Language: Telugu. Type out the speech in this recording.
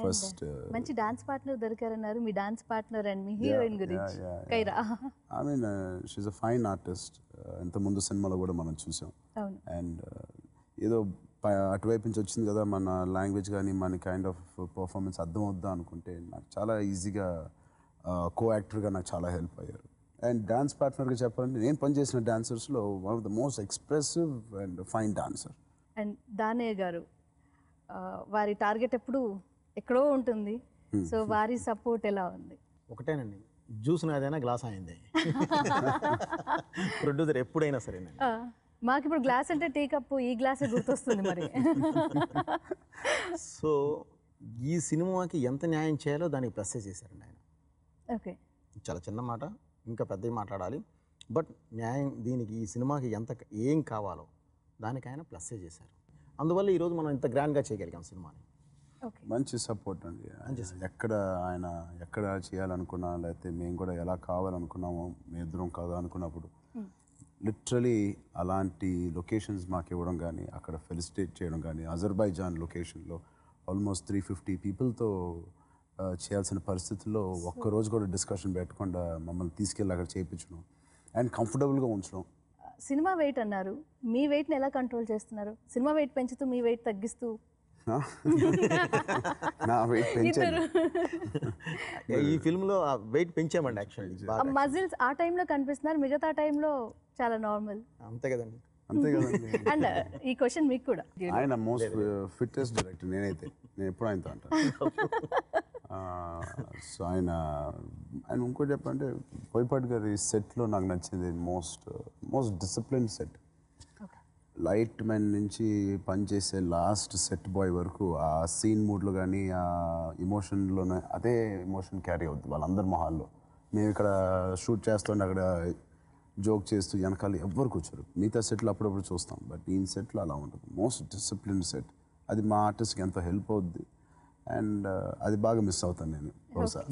ఫస్ట్ మంచి డాన్స్ పార్ట్నర్ దొరికారన్నారు. మీ డాన్స్ పార్ట్నర్ అండ్ మీ హీరోయిన్ గురించి Kiara. I mean she's a fine artist. ఇంత ముందు సినిమాలో కూడా మనం చూసాం. అవును. అండ్ ఏదో అటువైపు నుంచి వచ్చింది కదా, మన లాంగ్వేజ్ కానీ మన కైండ్ ఆఫ్ పర్ఫార్మెన్స్ అర్థం అవుద్దా అనుకుంటే నాకు చాలా ఈజీగా కో యాక్టర్గా నాకు చాలా హెల్ప్ అయ్యారు. అండ్ డాన్స్ పార్ట్నర్గా చెప్పాలంటే నేను పనిచేసిన డాన్సర్స్లో one of the most expressive and fine dancer. And Danayya గారు, వారి టార్గెట్ ఎప్పుడు ఎక్కడో ఉంటుంది. సో వారి సపోర్ట్ ఎలా ఉంది? ఒకటేనండి, జ్యూస్ నాదైనా గ్లాస్ అయింది. ప్రొడ్యూసర్ ఎప్పుడైనా సరే. మాకు ఇప్పుడు గ్లాస్ అంటే టీ కప్పు, ఈ గ్లాసే గుర్తొస్తుంది మరి. సో ఈ సినిమాకి ఎంత న్యాయం చేయాలో దానికి ప్లస్ చేశారండి ఆయన. ఓకే, చాలా చిన్న మాట, ఇంకా పెద్దవి మాట్లాడాలి. బట్ న్యాయం దీనికి ఈ సినిమాకి ఏం కావాలో దానికి ఆయన ప్లస్ చేశారు. అందువల్ల ఈరోజు మనం ఇంత గ్రాండ్గా చేయగలిగాం సినిమాని. మంచి సపోర్ట్ అండి. ఎక్కడ చేయాలనుకున్నా, లేకపోతే మేము కూడా ఎలా కావాలనుకున్నామో మేము ఇద్దరం కాదు అనుకున్నప్పుడు లిటరలీ అలాంటి లొకేషన్స్ మాకు ఇవ్వడం కానీ, అక్కడ ఫెలిసిటేట్ చేయడం కానీ, అజర్బైజాన్ లొకేషన్లో ఆల్మోస్ట్ 350 పీపుల్తో చేయాల్సిన పరిస్థితుల్లో ఒక్కరోజు కూడా డిస్కషన్ పెట్టకుండా మమ్మల్ని తీసుకెళ్ళి అక్కడ చేయించడం అండ్ కంఫర్టబుల్గా ఉంచడం. సినిమా వెయిట్ అన్నారు, మీ వెయిట్ని ఎలా కంట్రోల్ చేస్తున్నారు? సినిమా వెయిట్ పెంచుతూ మీ వెయిట్ తగ్గిస్తూ? నా వెయిట్ పెంచాను. ఈ ఫిల్మ్లో వెయిట్ పెంచామండి యాక్చువల్లీ. మజిల్స్ ఆ టైంలో కనిపిస్తున్నారు, మిగతా టైంలో చాలా నార్మల్. అంతే కదండి. అండ్ ఈ క్వశ్చన్ మీకు కూడా. ఆయన మోస్ట్ ఫిట్టెస్ట్ డైరెక్టర్ నేను ఎప్పుడు ఆయనతో అంటాను. సో ఆయన ఇంకోటి చెప్పంటే బోయపాటి గారి సెట్లో నాకు నచ్చింది most discipline set. Light man నుంచి పనిచేసే లాస్ట్ సెట్ బాయ్ వరకు ఆ సీన్ మూడ్లో కానీ ఆ ఎమోషన్లోనే అదే ఎమోషన్ క్యారీ అవుతుంది వాళ్ళందరి మొహాల్లో. మేము ఇక్కడ షూట్ చేస్తుంటే అక్కడ జోక్ చేస్తూ వెనకాల ఎవ్వరు కూర్చోరు. మిగతా సెట్లు అప్పుడప్పుడు చూస్తాం, బట్ ఈ సెట్లో అలా ఉంటుంది. Most discipline set. అది మా ఆర్టిస్ట్కి ఎంతో హెల్ప్ అవుద్ది. అండ్ అది బాగా మిస్ అవుతాను నేను బహుశా.